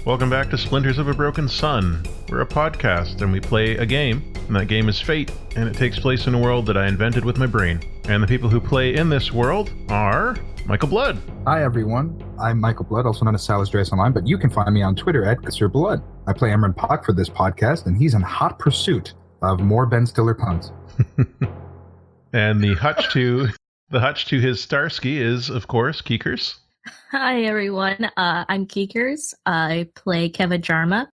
Welcome back to Splinters of a Broken Sun. We're a podcast and we play a game, and that game is Fate, and it takes place in a world that I invented with my brain. And the people who play in this world are Michael Blood. Hi everyone, I'm Michael Blood, also known as Salas Drace Online, but you can find me on Twitter at Sir Blood. I play Emran Pak for this podcast, and he's in hot pursuit of more Ben Stiller puns. And the hutch to his Starsky is, of course, Keekers. Hi everyone, I'm Keekers. I play Keva Jarma.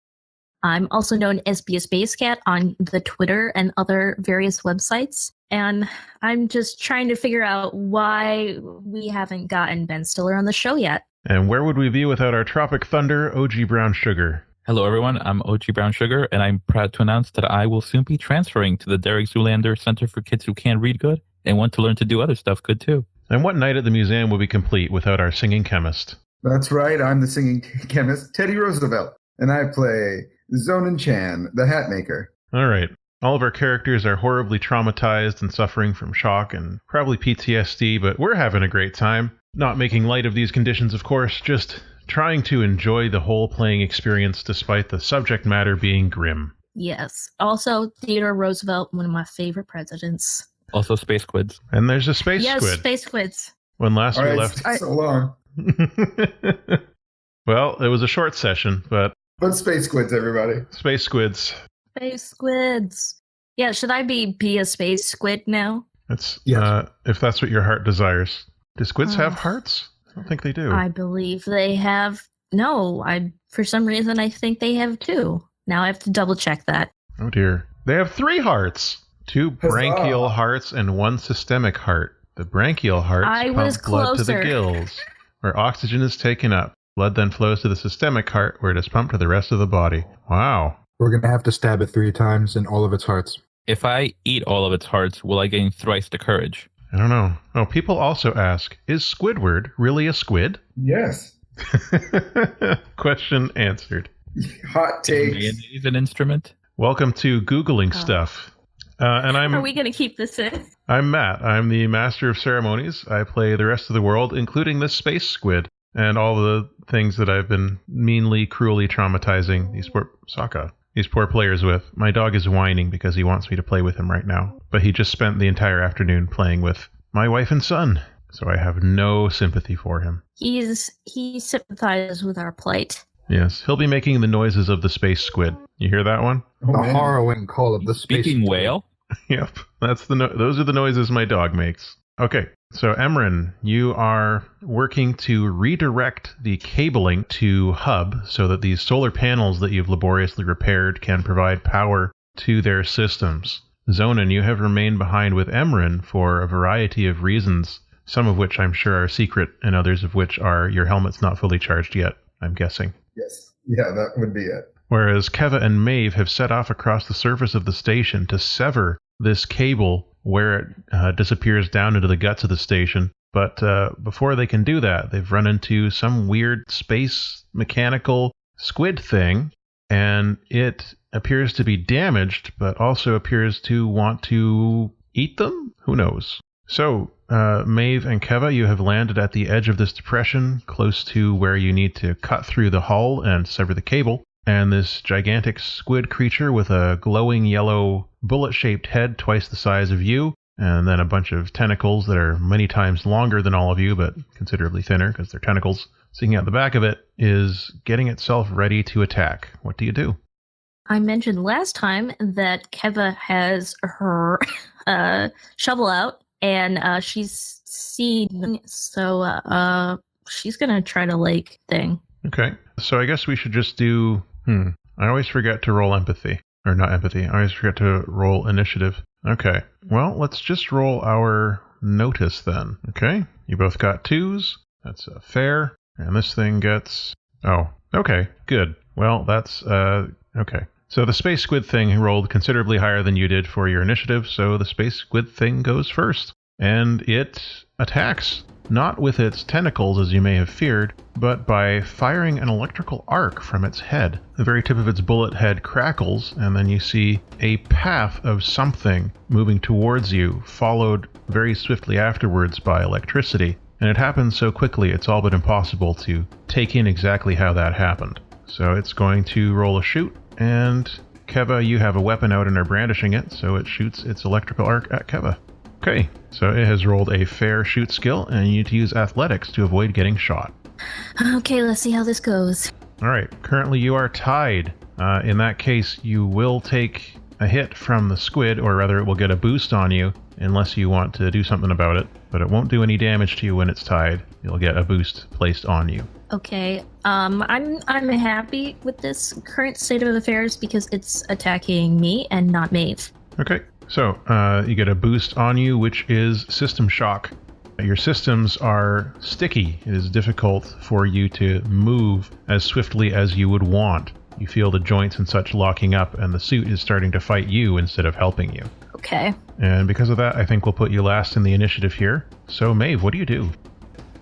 I'm also known as Be a Space Cat on the Twitter and other various websites. And I'm just trying to figure out why we haven't gotten Ben Stiller on the show yet. And where would we be without our Tropic Thunder, OG Brown Sugar? Hello everyone, I'm OG Brown Sugar, and I'm proud to announce that I will soon be transferring to the Derek Zoolander Center for Kids Who Can't Read Good and want to learn to do other stuff good too. And what night at the museum would be complete without our singing chemist? That's right, I'm the singing chemist, Teddy Roosevelt, and I play Zonin Chan, the hat maker. All right. All of our characters are horribly traumatized and suffering from shock and probably PTSD, but we're having a great time. Not making light of these conditions, of course, just trying to enjoy the whole playing experience despite the subject matter being grim. Yes. Also, Theodore Roosevelt, one of my favorite presidents. Also Space Squids. And there's a space Yes, squid. Space Squids. When last All we right, left... it's so long. Well, it was a short session, but... But space squids, everybody. Space squids. Space Squids. Yeah, should I be a space squid now? That's Yes. if that's what your heart desires. Do squids have hearts? I don't think they do. I believe they have. No, for some reason I think they have two. Now I have to double check that. Oh dear. They have 3 hearts. 2 branchial hearts and 1 systemic heart. The branchial hearts pump blood to the gills, where oxygen is taken up. Blood then flows to the systemic heart, where it is pumped to the rest of the body. Wow. We're going to have to stab it 3 times in all of its hearts. If I eat all of its hearts, will I gain thrice the courage? I don't know. Oh, people also ask, is Squidward really a squid? Yes. Question answered. Hot takes. Mayonnaise an instrument? Welcome to Googling stuff. And Are we going to keep this in? I'm Matt. I'm the master of ceremonies. I play the rest of the world, including this space squid, and all the things that I've been meanly, cruelly traumatizing these poor players with. My dog is whining because he wants me to play with him right now, but he just spent the entire afternoon playing with my wife and son, so I have no sympathy for him. He sympathizes with our plight. Yes, he'll be making the noises of the space squid. You hear that one? Oh, The man. harrowing call of the space Speaking squid. whale? Yep, those are the noises my dog makes. Okay, so Emran, you are working to redirect the cabling to hub so that these solar panels that you've laboriously repaired can provide power to their systems. Zonin, you have remained behind with Emran for a variety of reasons, some of which I'm sure are secret, and others of which are your helmet's not fully charged yet, I'm guessing. Yes. Yeah, that would be it. Whereas Keva and Maeve have set off across the surface of the station to sever this cable where it disappears down into the guts of the station. But before they can do that, they've run into some weird space mechanical squid thing, and it appears to be damaged, but also appears to want to eat them? Who knows? So, Maeve and Keva, you have landed at the edge of this depression, close to where you need to cut through the hull and sever the cable. And this gigantic squid creature with a glowing yellow bullet-shaped head twice the size of you, and then a bunch of tentacles that are many times longer than all of you, but considerably thinner because they're tentacles sticking out the back of it, is getting itself ready to attack. What do you do? I mentioned last time that Keva has her shovel out, and she's seen, so she's going to try to thing. Okay, so I guess we should just do... I always forget to roll empathy. Or not empathy, I always forget to roll initiative. Okay, well, let's just roll our notice then. Okay, you both got 2s. That's fair. And this thing gets... Oh, okay, good. Well, that's... okay. So the space squid thing rolled considerably higher than you did for your initiative, so the space squid thing goes first. And it attacks. Not with its tentacles, as you may have feared, but by firing an electrical arc from its head. The very tip of its bullet head crackles, and then you see a path of something moving towards you, followed very swiftly afterwards by electricity. And it happens so quickly it's all but impossible to take in exactly how that happened. So it's going to roll a shoot, and Keva, you have a weapon out and are brandishing it, so it shoots its electrical arc at Keva. Okay, so it has rolled a fair shoot skill, and you need to use athletics to avoid getting shot. Okay, let's see how this goes. All right, currently you are tied. In that case, you will take a hit from the squid, or rather it will get a boost on you, unless you want to do something about it, but it won't do any damage to you when it's tied. You'll get a boost placed on you. Okay, I'm happy with this current state of affairs because it's attacking me and not Maeve. Okay, so you get a boost on you, which is system shock. Your systems are sticky. It is difficult for you to move as swiftly as you would want. You feel the joints and such locking up, and the suit is starting to fight you instead of helping you. Okay. And because of that, I think we'll put you last in the initiative here. So, Maeve, what do you do?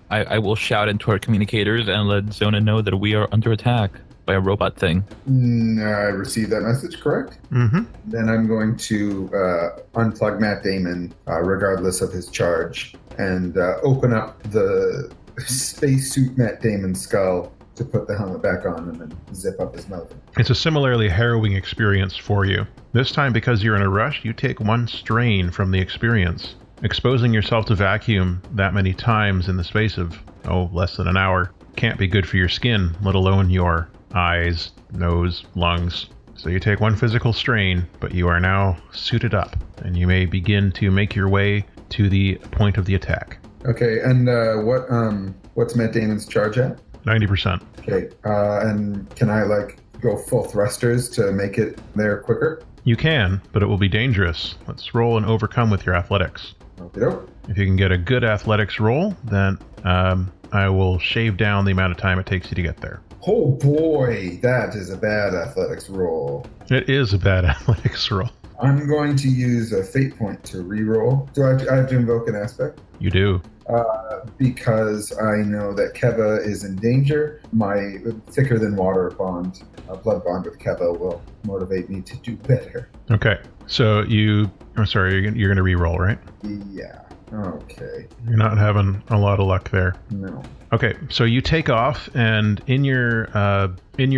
I will shout into our communicators and let Zona know that we are under attack by a robot thing. I received that message, correct? Mm-hmm. Then I'm going to unplug Matt Damon, regardless of his charge, and open up the spacesuit Matt Damon skull to put the helmet back on and then zip up his mouth. It's a similarly harrowing experience for you. This time, because you're in a rush, you take 1 strain from the experience. Exposing yourself to vacuum that many times in the space of, less than an hour can't be good for your skin, let alone your eyes, nose, lungs. So you take 1 physical strain, but you are now suited up, and you may begin to make your way to the point of the attack. Okay, and what's Matt Damon's charge at? 90%. Okay, and can I go full thrusters to make it there quicker? You can, but it will be dangerous. Let's roll and overcome with your athletics. Okey-doke. If you can get a good athletics roll, then I will shave down the amount of time it takes you to get there. Oh boy, that is a bad athletics roll. It is a bad athletics roll. I'm going to use a fate point to reroll. Do I have to invoke an aspect? You do. Because I know that Keva is in danger. My thicker than water bond, blood bond with Keva will motivate me to do better. Okay, so you're going to re-roll, right? Yeah. Okay. You're not having a lot of luck there. No. Okay, so you take off, and in your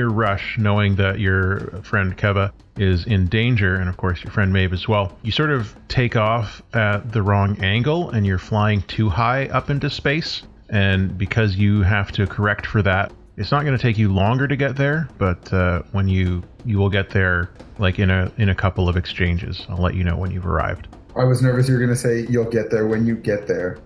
rush, knowing that your friend Keva is in danger, and of course your friend Maeve as well, you sort of take off at the wrong angle, and you're flying too high up into space. And because you have to correct for that, it's not going to take you longer to get there, but when you will get there, in a couple of exchanges. I'll let you know when you've arrived. I was nervous you were going to say you'll get there when you get there.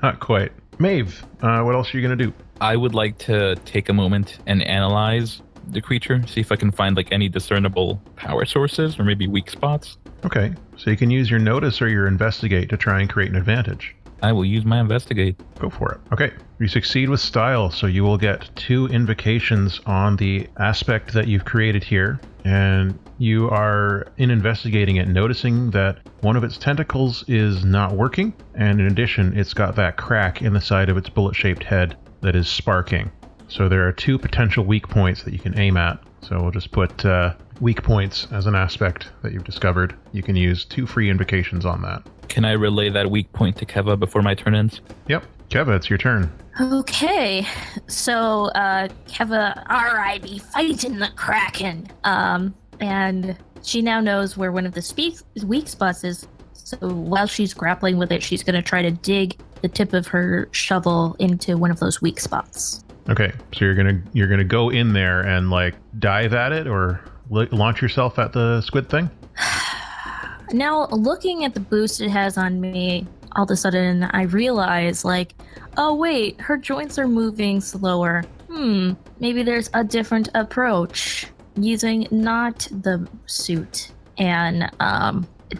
Not quite. Maeve, what else are you going to do? I would like to take a moment and analyze the creature, see if I can find any discernible power sources or maybe weak spots. Okay, so you can use your notice or your investigate to try and create an advantage. I will use my investigate. Go for it. Okay, you succeed with style, so you will get 2 invocations on the aspect that you've created here, and you are, in investigating it, noticing that one of its tentacles is not working, and in addition, it's got that crack in the side of its bullet-shaped head that is sparking. So there are 2 potential weak points that you can aim at. So we'll just put weak points as an aspect that you've discovered. You can use 2 free invocations on that. Can I relay that weak point to Keva before my turn ends? Yep. Keva, it's your turn. Okay, so Keva, alright, be fighting the Kraken. And she now knows where one of the weak spots is. So while she's grappling with it, she's going to try to dig the tip of her shovel into one of those weak spots. Okay, so you're gonna go in there and dive at it, or launch yourself at the squid thing? Now, looking at the boost it has on me, all of a sudden I realize, oh wait, her joints are moving slower. Maybe there's a different approach using not the suit. And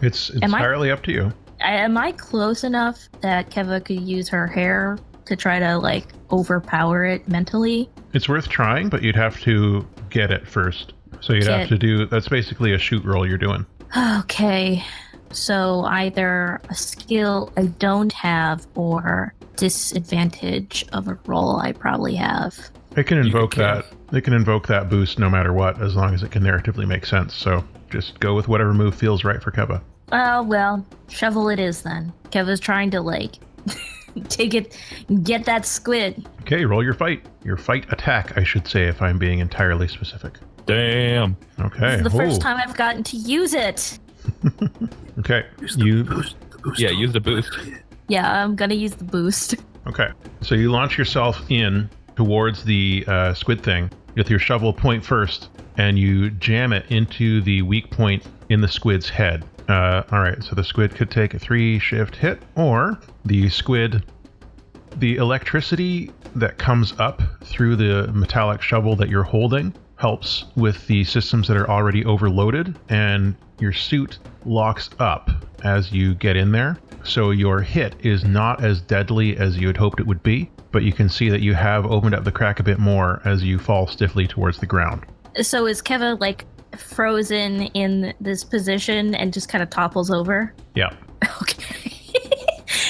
it's entirely up to you. Am I close enough that Keva could use her hair to try to overpower it mentally? It's worth trying, but you'd have to get it first. So you'd have to do, that's basically a shoot roll you're doing. Okay, so either a skill I don't have or disadvantage of a roll I probably have. It can invoke that. It can invoke that boost no matter what, as long as it can narratively make sense. So just go with whatever move feels right for Keva. Oh, well, shovel it is then. Keva's trying to Take it, get that squid. Okay, roll your fight. Your fight attack, I should say, if I'm being entirely specific. Damn. Okay. This is the first time I've gotten to use it. Okay. Use the boost. Yeah, use the boost. Yeah, I'm gonna use the boost. Okay. So you launch yourself in towards the squid thing with your shovel point first, and you jam it into the weak point in the squid's head. All right, so the squid could take a 3-shift hit, or the electricity that comes up through the metallic shovel that you're holding helps with the systems that are already overloaded, and your suit locks up as you get in there. So your hit is not as deadly as you had hoped it would be, but you can see that you have opened up the crack a bit more as you fall stiffly towards the ground. So is Keva like frozen in this position and just kind of topples over? Yeah. Okay.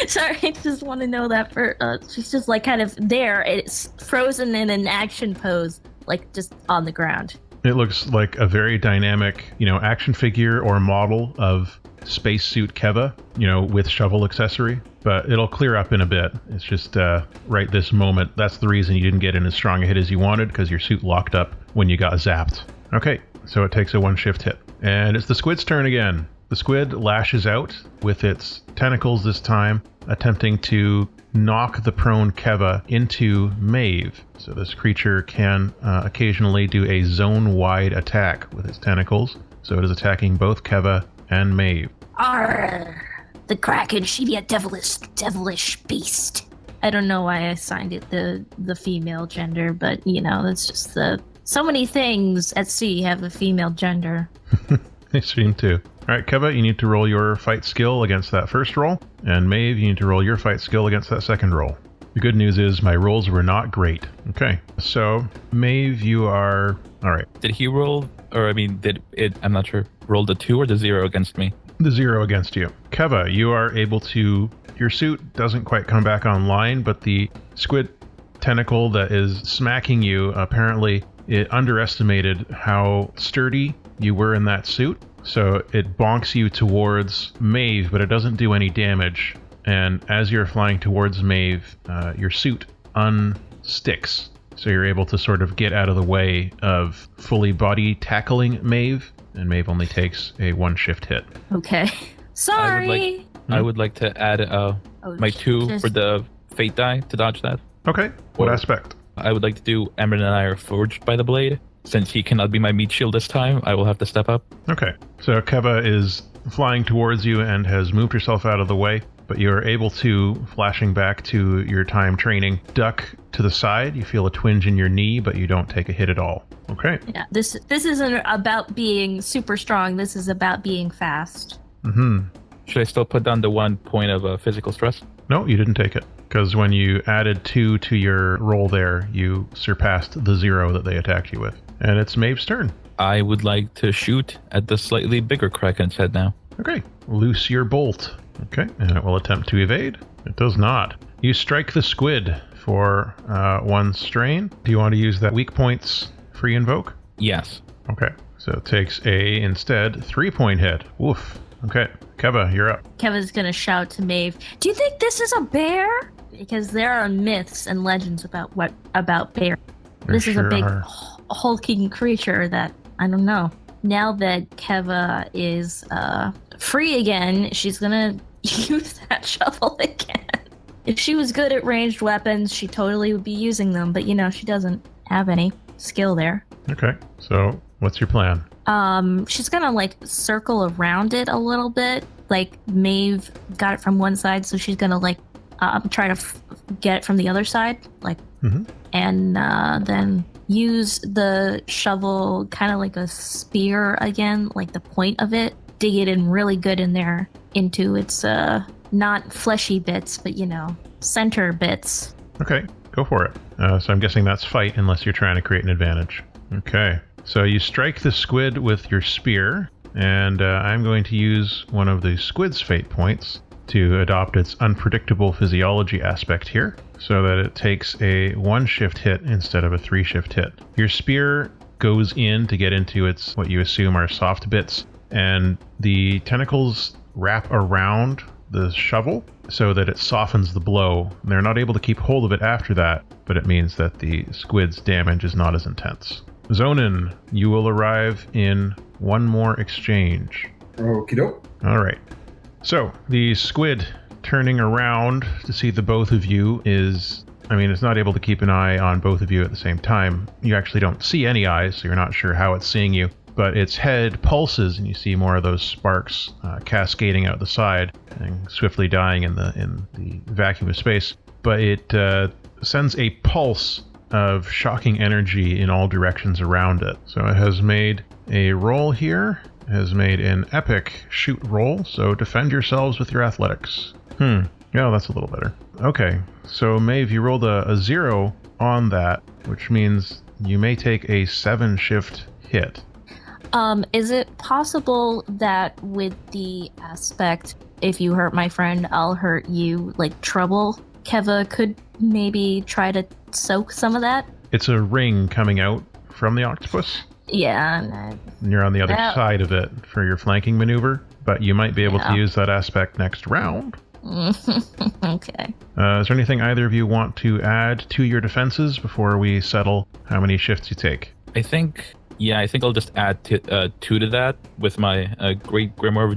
Sorry, I just want to know that for she's just like kind of there. It's frozen in an action pose, like just on the ground. It looks like a very dynamic, action figure or model of spacesuit Keva, with shovel accessory, but it'll clear up in a bit. It's just right this moment. That's the reason you didn't get in as strong a hit as you wanted, because your suit locked up when you got zapped. Okay, so it takes a 1-shift hit. And it's the squid's turn again. The squid lashes out with its tentacles this time, attempting to knock the prone Keva into Maeve. So this creature can occasionally do a zone-wide attack with its tentacles. So it is attacking both Keva and Maeve. Arrgh, the Kraken, she be a devilish beast. I don't know why I assigned it the female gender, but it's just so many things at sea have a female gender. They seem to. All right, Keva, you need to roll your fight skill against that first roll, and Maeve, you need to roll your fight skill against that second roll. The good news is my rolls were not great. Okay, so Maeve, you are... All right. Did he roll, or did it, I'm not sure, roll the 2 or the 0 against me? The 0 against you. Keva, you are able to... Your suit doesn't quite come back online, but the squid tentacle that is smacking you, apparently it underestimated how sturdy you were in that suit. So it bonks you towards Maeve, but it doesn't do any damage. And as you're flying towards Maeve, your suit unsticks. So you're able to sort of get out of the way of fully body tackling Maeve. And Maeve only takes a 1-shift hit. Okay. Sorry. I would like to add my 2 for the fate die to dodge that. Okay. What aspect? I would like to do Emran and I are forged by the blade. Since he cannot be my meat shield this time, I will have to step up. Okay. So Keva is flying towards you and has moved herself out of the way, but you're able to, flashing back to your time training, duck to the side. You feel a twinge in your knee, but you don't take a hit at all. Okay. Yeah, this isn't about being super strong. This is about being fast. Mm-hmm. Should I still put down the 1 point of physical stress? No, you didn't take it. Because when you added 2 to your roll there, you surpassed the 0 that they attacked you with. And it's Maeve's turn. I would like to shoot at the slightly bigger Kraken's head now. Okay. Loose your bolt. Okay. And it will attempt to evade. It does not. You strike the squid for 1 strain. Do you want to use that weak points free invoke? Yes. Okay. So it takes instead 3-point hit. Woof. Okay. Keva, you're up. Keva's gonna shout to Maeve, "Do you think this is a bear?" Because there are myths and legends about bears. This is a big hulking creature that, I don't know. Now that Keva is free again, she's gonna use that shovel again. If she was good at ranged weapons, she totally would be using them, but she doesn't have any skill there. Okay. So what's your plan? She's gonna circle around it a little bit. Like Maeve got it from one side, so she's gonna try to get it from the other side, and then use the shovel kind of like a spear again, like the point of it, dig it in really good in there into its not fleshy bits, but center bits. Okay, go for it. So I'm guessing that's fight unless you're trying to create an advantage. Okay, so you strike the squid with your spear, and I'm going to use one of the squid's fate points to adopt its unpredictable physiology aspect here, so that it takes a 1-shift hit instead of a 3-shift hit. Your spear goes in to get into its what you assume are soft bits, and the tentacles wrap around the shovel so that it softens the blow. They're not able to keep hold of it after that, but it means that the squid's damage is not as intense. Zonin, you will arrive in one more exchange. Okie doke. All right. So the squid turning around to see the both of you it's not able to keep an eye on both of you at the same time. You actually don't see any eyes, so you're not sure how it's seeing you. But its head pulses, and you see more of those sparks cascading out the side and swiftly dying in the vacuum of space. But it sends a pulse of shocking energy in all directions around it. So it has made a roll here. It has made an epic shoot roll, so defend yourselves with your athletics. Yeah, that's a little better. Okay, so Maeve, you rolled a 0 on that, which means you may take a 7 shift hit. Is it possible that with the aspect, if you hurt my friend, I'll hurt you, like trouble, Keva could maybe try to soak some of that? It's a ring coming out from the octopus. Yeah. And you're on the other side of it for your flanking maneuver, but you might be able to use that aspect next round. Okay. Is there anything either of you want to add to your defenses before we settle how many shifts you take? I think I'll just add 2 to that with my Great Grimoire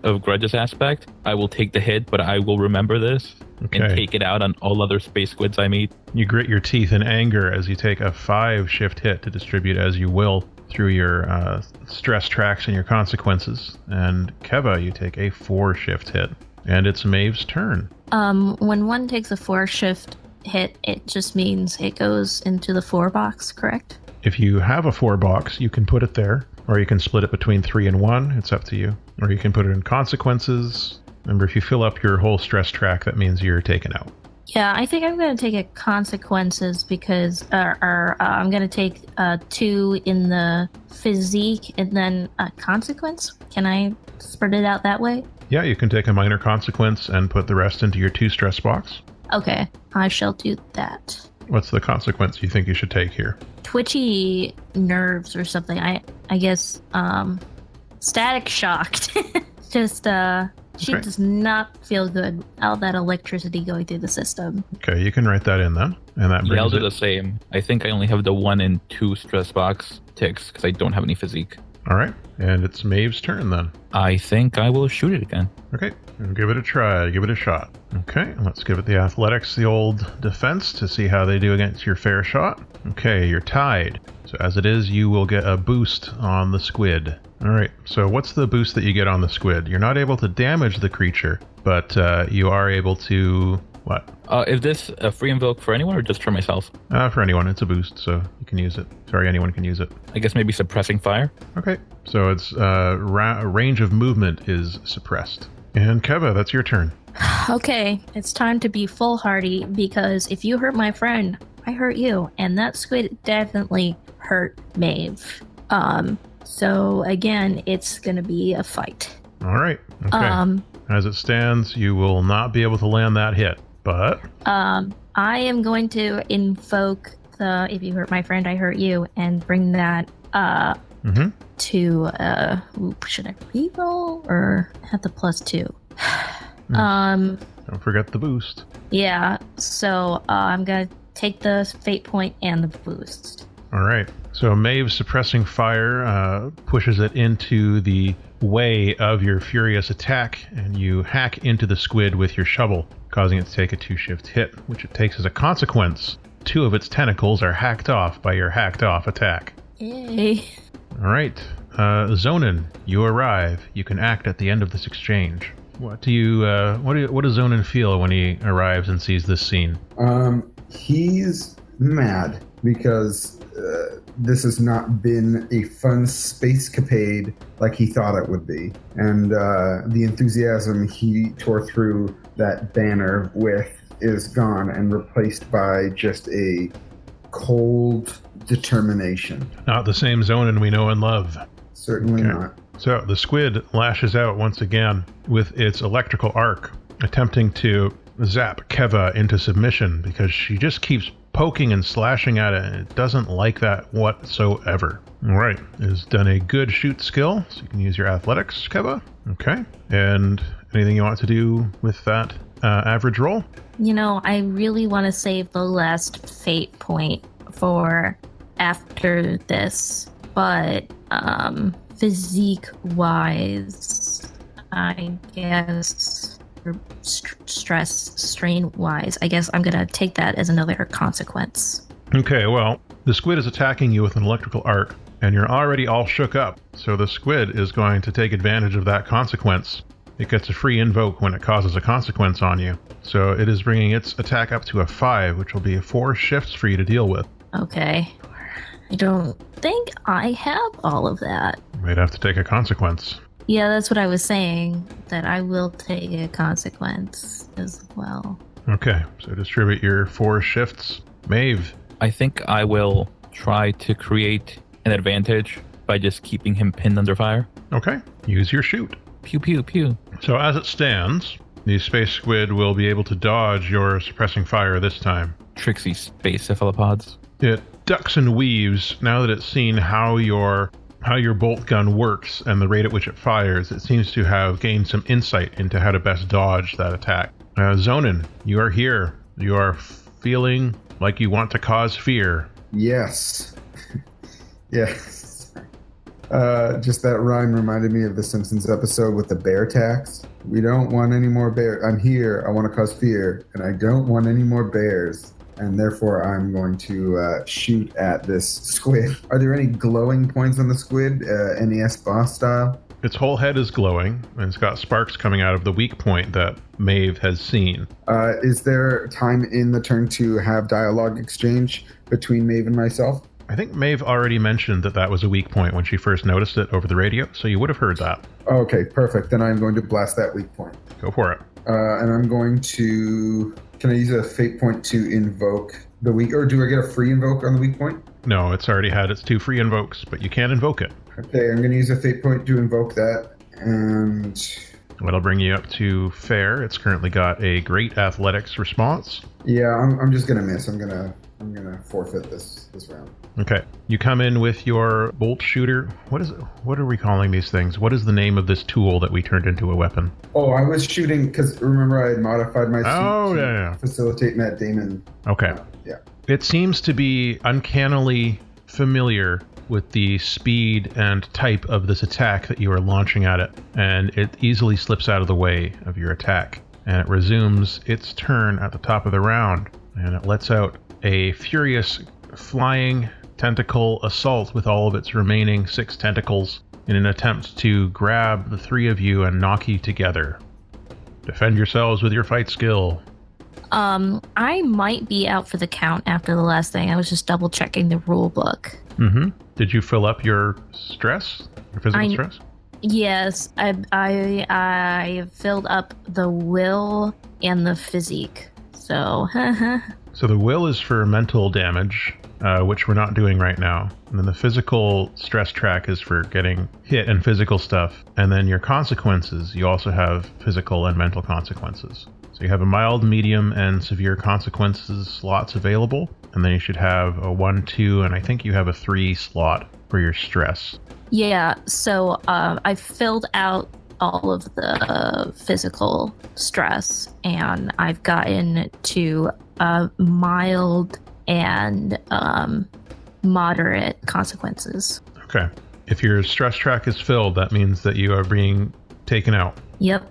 of Grudges aspect. I will take the hit, but I will remember this and take it out on all other space squids I meet. You grit your teeth in anger as you take a 5 shift hit to distribute as you will through your stress tracks and your consequences. And Keva, you take a 4 shift hit. And it's Maeve's turn. When one takes a 4 shift hit, it just means it goes into the 4 box, correct? If you have a 4 box, you can put it there, or you can split it between 3 and 1. It's up to you. Or you can put it in consequences. Remember, if you fill up your whole stress track, that means you're taken out. Yeah, I think I'm going to take a consequences because I'm going to take 2 in the physique and then a consequence. Can I spread it out that way? Yeah, you can take a minor consequence and put the rest into your 2 stress box. Okay, I shall do that. What's the consequence you think you should take here? Twitchy nerves or something. I guess static shocked. Just she does not feel good. All that electricity going through the system. Okay, you can write that in then. And that brings I'll do the same. I think I only have the 1 and 2 stress box ticks because I don't have any physique. All right, and it's Maeve's turn then. I think I will shoot it again. Okay, give it a try, give it a shot. Okay, let's give it the athletics, the old defense, to see how they do against your fair shot. Okay, you're tied. So as it is, you will get a boost on the squid. All right, so what's the boost that you get on the squid? You're not able to damage the creature, but you are able to... What? Is this a free invoke for anyone or just for myself? For anyone. It's a boost, so you can use it. Sorry, anyone can use it. I guess maybe suppressing fire? Okay, so its range of movement is suppressed. And Keva, that's your turn. Okay, it's time to be foolhardy because if you hurt my friend, I hurt you. And that squid definitely hurt Maeve. So again, it's going to be a fight. All right. Okay. As it stands, you will not be able to land that hit. But I am going to invoke the "if you hurt my friend, I hurt you" and bring that to should I reroll or have the +2? Don't forget the boost. Yeah, so I'm gonna take the fate point and the boost. All right. So Maeve's suppressing fire pushes it into the way of your furious attack, and you hack into the squid with your shovel, causing it to take a 2-shift hit, which it takes as a consequence. 2 of its tentacles are hacked off by your hacked off attack. Yay. All right. Zonin, you arrive. You can act at the end of this exchange. What does Zonin feel when he arrives and sees this scene? He's mad because this has not been a fun spacecapade like he thought it would be. And the enthusiasm he tore through that banner with is gone and replaced by just a cold determination. Not the same Zonin we know and love. Certainly not. So the squid lashes out once again with its electrical arc, attempting to zap Keva into submission because she just keeps poking and slashing at it, and it doesn't like that whatsoever. All right, it's done a good shoot skill, so you can use your athletics, Keva. Okay, and Anything you want to do with that average roll? I really want to save the last fate point for after this, but physique-wise, I guess, or stress strain-wise, I guess I'm going to take that as another consequence. Okay, well, the squid is attacking you with an electrical arc, and you're already all shook up, so the squid is going to take advantage of that consequence. It gets a free invoke when it causes a consequence on you, so it is bringing its attack up to a 5, which will be 4 shifts for you to deal with. Okay. I don't think I have all of that. You might have to take a consequence. Yeah, that's what I was saying, that I will take a consequence as well. Okay, so distribute your 4 shifts. Maeve. I think I will try to create an advantage by just keeping him pinned under fire. Okay, use your shoot. Pew, pew, pew. So as it stands, the space squid will be able to dodge your suppressing fire this time. Tricksy space cephalopods. It ducks and weaves now that it's seen how your bolt gun works and the rate at which it fires. It seems to have gained some insight into how to best dodge that attack. Zonin, you are here. You are feeling like you want to cause fear. Yes. Yes. Just that rhyme reminded me of the Simpsons episode with the bear tax. We don't want any more bears. I'm here. I want to cause fear, and I don't want any more bears. And therefore, I'm going to shoot at this squid. Are there any glowing points on the squid, NES boss style? Its whole head is glowing, and it's got sparks coming out of the weak point that Maeve has seen. Is there time in the turn to have dialogue exchange between Maeve and myself? I think Maeve already mentioned that was a weak point when she first noticed it over the radio, so you would have heard that. Okay, perfect. Then I'm going to blast that weak point. Go for it. And I'm going to... Can I use a fate point to invoke the weak... Or do I get a free invoke on the weak point? No, it's already had its 2 free invokes, but you can invoke it. Okay, I'm going to use a fate point to invoke that. And... That'll bring you up to fair. It's currently got a great athletics response. Yeah, I'm just going to miss. I'm gonna forfeit this round. Okay. You come in with your bolt shooter. What is it? What are we calling these things? What is the name of this tool that we turned into a weapon? Oh, I was shooting because remember I had modified my suit to facilitate Matt Damon. Okay. Yeah. It seems to be uncannily familiar with the speed and type of this attack that you are launching at it, and it easily slips out of the way of your attack. And it resumes its turn at the top of the round, and it lets out a furious flying tentacle assault with all of its remaining 6 tentacles in an attempt to grab the 3 of you and knock you together. Defend yourselves with your fight skill. I might be out for the count after the last thing. I was just double checking the rule book. Mm-hmm. Did you fill up your stress? Your physical stress? Yes, I filled up the will and the physique. So, So the will is for mental damage, which we're not doing right now. And then the physical stress track is for getting hit and physical stuff. And then your consequences, you also have physical and mental consequences. So you have a mild, medium, and severe consequences slots available. And then you should have a 1, 2, and I think you have a 3 slot for your stress. Yeah, so I filled out all of the physical stress, and I've gotten to mild and moderate consequences. Okay. If your stress track is filled, that means that you are being taken out. Yep.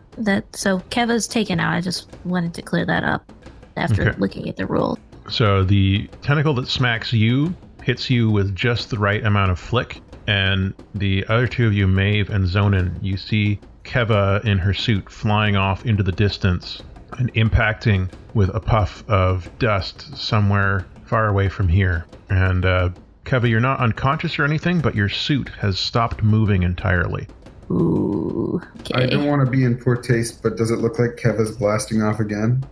So Keva's taken out. I just wanted to clear that up after looking at the rule. So the tentacle that smacks you hits you with just the right amount of flick, and the other 2 of you, Maeve and Zonin, you see Keva in her suit flying off into the distance and impacting with a puff of dust somewhere far away from here. And Keva, you're not unconscious or anything, but your suit has stopped moving entirely. Ooh, okay. I don't want to be in poor taste, but does it look like Keva's blasting off again?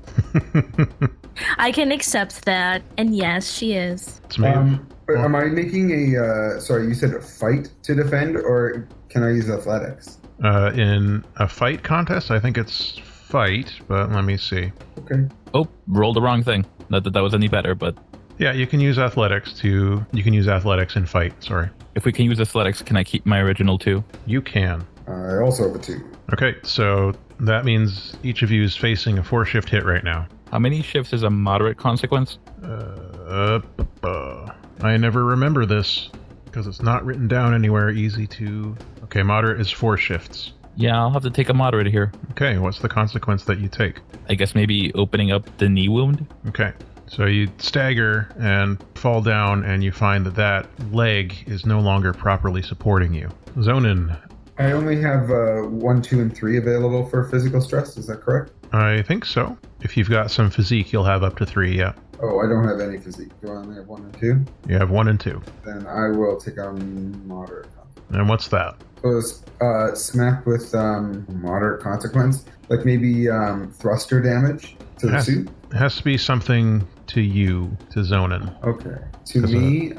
I can accept that, and yes, she is. It's Maeve. Am I making a, sorry, you said a fight to defend, or can I use athletics? In a fight contest, I think it's fight, but let me see. Okay. Oh, rolled the wrong thing. Not that was any better, but... Yeah, you can use athletics in fight, sorry. If we can use athletics, can I keep my original 2? You can. I also have a 2. Okay, so That means each of you is facing a 4-shift hit right now. How many shifts is a moderate consequence? I never remember this because it's not written down anywhere easy to... Okay, moderate is 4 shifts. Yeah, I'll have to take a moderate here. Okay, what's the consequence that you take? I guess maybe opening up the knee wound? Okay, so you stagger and fall down and you find that that leg is no longer properly supporting you. Zonin. I only have 1, 2, and 3 available for physical stress, is that correct? I think so. If you've got some physique, you'll have up to 3, yeah. Oh, I don't have any physique. Do I only have 1 and 2? You have 1 and 2. Then I will take on moderate. And what's that? So smack with moderate consequence, like maybe thruster damage to the suit. It has to be something to you, to Zonin. Okay. To me,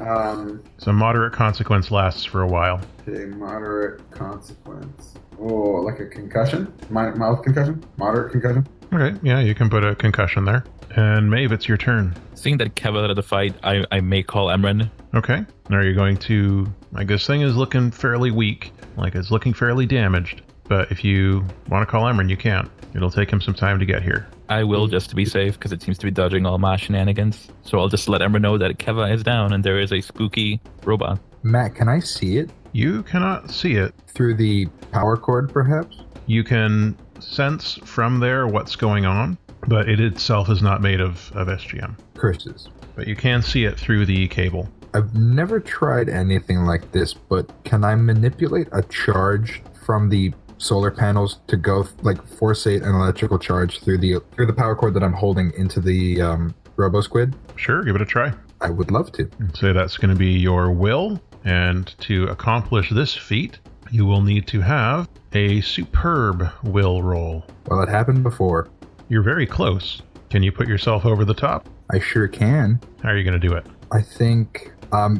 so moderate consequence lasts for a while. Okay, moderate consequence. Oh, like a concussion? Mild concussion? Moderate concussion? Okay, yeah, you can put a concussion there. And Maeve, it's your turn. Seeing that Kev out of the fight, I may call Emran. Okay. Are you going to... Like, this thing is looking fairly weak. Like, it's looking fairly damaged. But if you want to call Emran, you can't. It'll take him some time to get here. I will, just to be safe, because it seems to be dodging all my shenanigans. So I'll just let Emran know that Keva is down and there is a spooky robot. Matt, can I see it? You cannot see it. Through the power cord, perhaps? You can sense from there what's going on, but it itself is not made of SGM. Curses. But you can see it through the cable. I've never tried anything like this, but can I manipulate a charge from the solar panels to go, like, forceate an electrical charge through the power cord that I'm holding into the Robo Squid? Sure, give it a try. I would love to. So that's going to be your will, and to accomplish this feat, you will need to have a superb will roll. Well, it happened before. You're very close. Can you put yourself over the top? I sure can. How are you going to do it? I think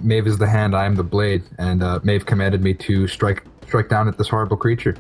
Maeve is the hand, I am the blade, and Maeve commanded me to strike down at this horrible creature.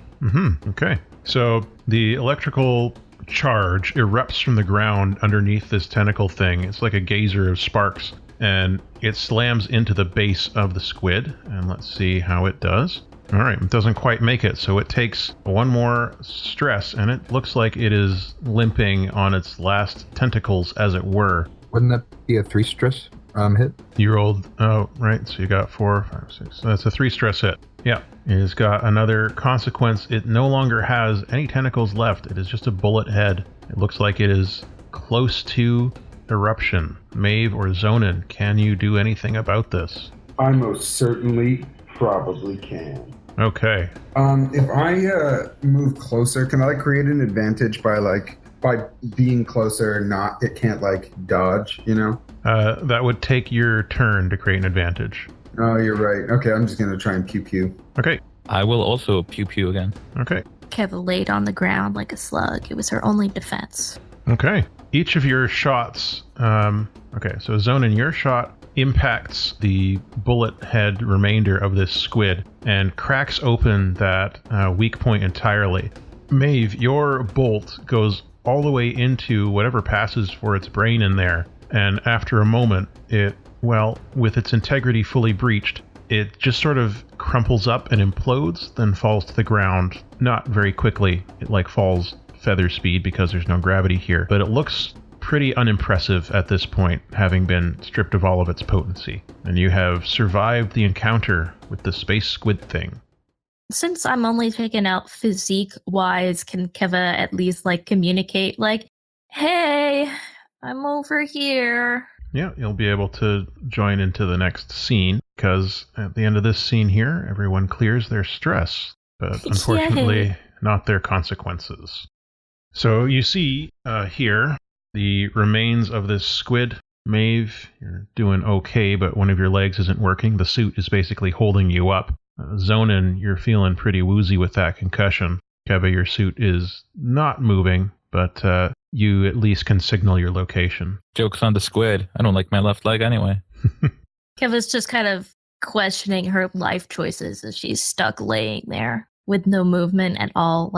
Okay. So the electrical charge erupts from the ground underneath this tentacle thing. It's like a geyser of sparks, and it slams into the base of the squid. And let's see how it does. All right, it doesn't quite make it, so it takes one more stress, and it looks like it is limping on its last tentacles, as it were. Wouldn't that be a 3 stress hit? You rolled, oh, right, so you got 4, 5, 6. So that's a 3 stress hit. Yeah, it has got another consequence. It no longer has any tentacles left. It is just a bullet head. It looks like it is close to eruption. Maeve or Zonin, can you do anything about this? I most certainly probably can. Okay. If I move closer, can I create an advantage by being closer? It can't dodge, you know? That would take your turn to create an advantage. Oh, you're right. Okay, I'm just gonna try and pew. Okay. I will also pew again. Okay. Keva laid on the ground like a slug. It was her only defense. Okay. Each of your shots. Okay, so Zonin, your shot impacts the bullet head remainder of this squid and cracks open that weak point entirely. Maeve, your bolt goes all the way into whatever passes for its brain in there, and after a moment, with its integrity fully breached, it just sort of crumples up and implodes, then falls to the ground. Not very quickly. It falls feather speed because there's no gravity here, but it looks pretty unimpressive at this point, having been stripped of all of its potency. And you have survived the encounter with the space squid thing. Since I'm only taking out physique-wise, can Keva at least communicate hey, I'm over here? Yeah, you'll be able to join into the next scene, because at the end of this scene here, everyone clears their stress, but unfortunately not their consequences. So you see here the remains of this squid. Maeve, you're doing okay, but one of your legs isn't working. The suit is basically holding you up. Zonin, you're feeling pretty woozy with that concussion. Keva, your suit is not moving, but you at least can signal your location. Joke's on the squid. I don't like my left leg anyway. Keva's just kind of questioning her life choices as she's stuck laying there with no movement at all.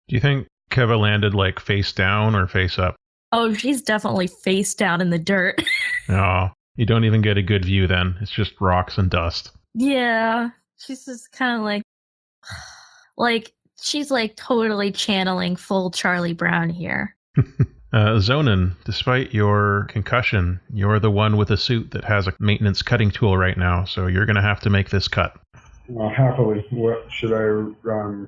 Do you think Keva landed face down or face up? Oh, she's definitely face down in the dirt. Oh, you don't even get a good view then. It's just rocks and dust. Yeah, she's just kind of She's like totally channeling full Charlie Brown here. Zonin, despite your concussion, you're the one with a suit that has a maintenance cutting tool right now, so you're going to have to make this cut. Happily. What should I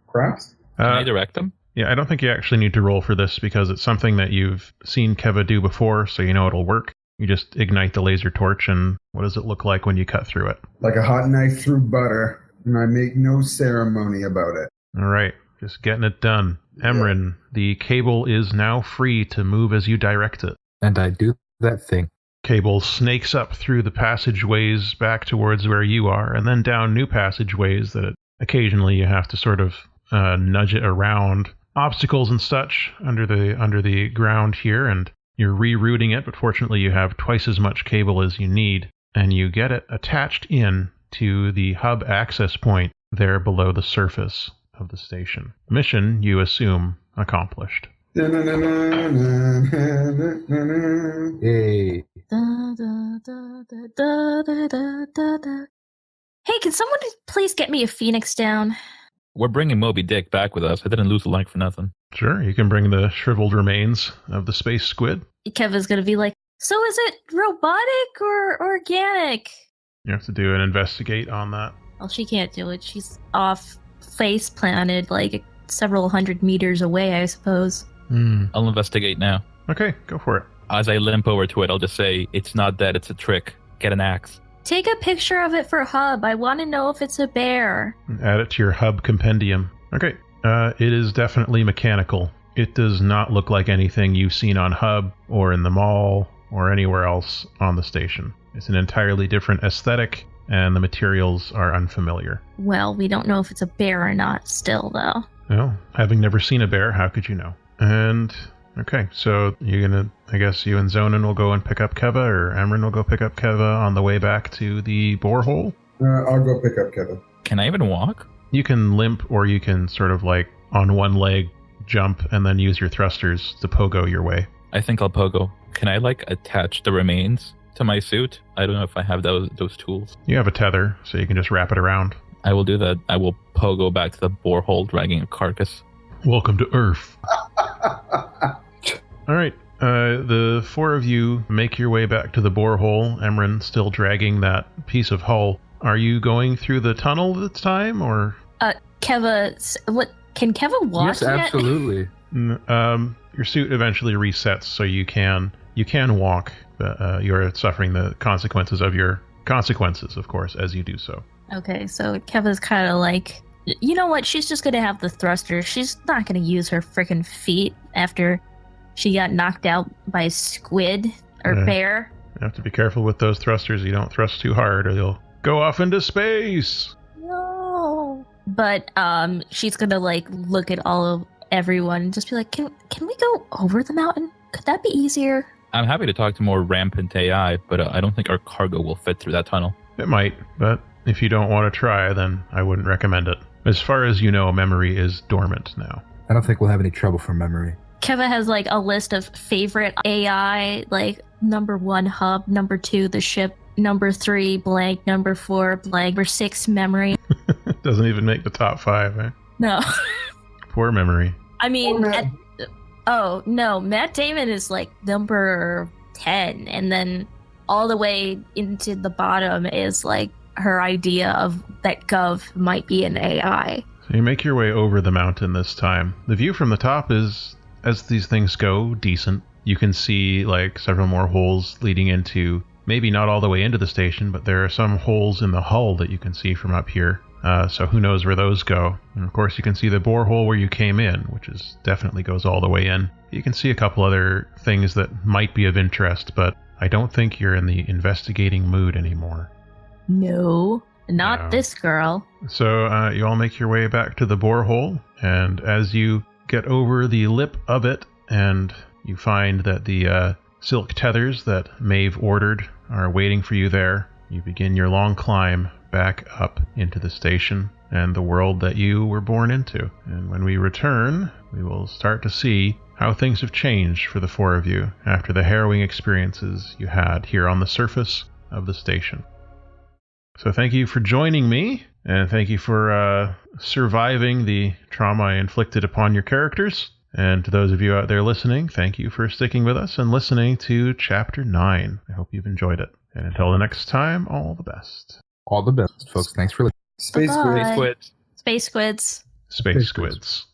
craft? Can I direct them? Yeah, I don't think you actually need to roll for this because it's something that you've seen Keva do before, so you know it'll work. You just ignite the laser torch, and what does it look like when you cut through it? Like a hot knife through butter, and I make no ceremony about it. All right, just getting it done. Emrin, the cable is now free to move as you direct it. And I do that thing. Cable snakes up through the passageways back towards where you are, and then down new passageways that occasionally you have to sort of nudge it around obstacles and such under the ground here, and you're rerouting it, but fortunately you have twice as much cable as you need, and you get it attached in to the hub access point there below the surface of the station. Mission, you assume, accomplished. Yay. Hey, can someone please get me a Phoenix down? We're bringing Moby Dick back with us. I didn't lose a leg for nothing. Sure, you can bring the shriveled remains of the space squid. Kevin's gonna be like, so is it robotic or organic? You have to do an investigate on that. Well, she can't do it. She's off face planted like several hundred meters away, I suppose. I'll investigate now. Okay, go for it. As I limp over to it, I'll just say, it's not dead, it's a trick. Get an axe. Take a picture of it for Hub. I want to know if it's a bear. Add it to your hub compendium. Okay, it is definitely mechanical. It does not look like anything you've seen on Hub or in the mall or anywhere else on the station. It's an entirely different aesthetic, and the materials are unfamiliar. Well, we don't know if it's a bear or not still, though. Well, having never seen a bear, how could you know? And, okay, so you're gonna, I guess you and Zonin will go and pick up Keva, or Emrin will go pick up Keva on the way back to the borehole? I'll go pick up Kevin. Can I even walk? You can limp, or you can sort of like, on one leg, jump, and then use your thrusters to pogo your way. I think I'll pogo. Can I, attach the remains to my suit? I don't know if I have those tools. You have a tether, so you can just wrap it around. I will do that. I will pogo back to the borehole dragging a carcass. Welcome to Earth. All right, the four of you make your way back to the borehole. Emrin still dragging that piece of hull. Are you going through the tunnel this time, or? Keva, what? Can Keva walk Yes, yet? absolutely. Your suit eventually resets, so you can walk, but you're suffering the consequences of your consequences, of course, as you do so. Okay, so Keva's kind of like, you know what? She's just gonna have the thruster. She's not gonna use her freaking feet after she got knocked out by a squid or bear. You have to be careful with those thrusters. You don't thrust too hard, or they'll go off into space. No. But she's gonna look at everyone and just be like, can we go over the mountain? Could that be easier? I'm happy to talk to more rampant AI, but I don't think our cargo will fit through that tunnel. It might, but if you don't want to try, then I wouldn't recommend it. As far as you know, memory is dormant now. I don't think we'll have any trouble from memory. Keva has a list of favorite AI, number 1 hub, number 2 the ship, number 3 blank, number 4 blank, number 6 memory. Doesn't even make the top 5, eh? No. Poor memory. I mean, oh no, Matt Damon is number 10, and then all the way into the bottom is her idea of that Gov might be an AI. So you make your way over the mountain this time. The view from the top is, as these things go, decent. You can see several more holes leading into, maybe not all the way into the station, but there are some holes in the hull that you can see from up here. So who knows where those go. And of course you can see the borehole where you came in, which definitely goes all the way in. You can see a couple other things that might be of interest, but I don't think you're in the investigating mood anymore. No, not this girl. So you all make your way back to the borehole, and as you get over the lip of it, and you find that the silk tethers that Maeve ordered are waiting for you there, you begin your long climb back up into the station and the world that you were born into. And when we return, we will start to see how things have changed for the four of you after the harrowing experiences you had here on the surface of the station. So thank you for joining me And thank you for surviving the trauma I inflicted upon your characters. And to those of you out there listening, thank you for sticking with us and listening to Chapter 9. I hope you've enjoyed it. And until the next time, all the best. All the best, folks. Thanks for listening. Space Bye-bye. Squid. Space squids. Space squids. Space Squids.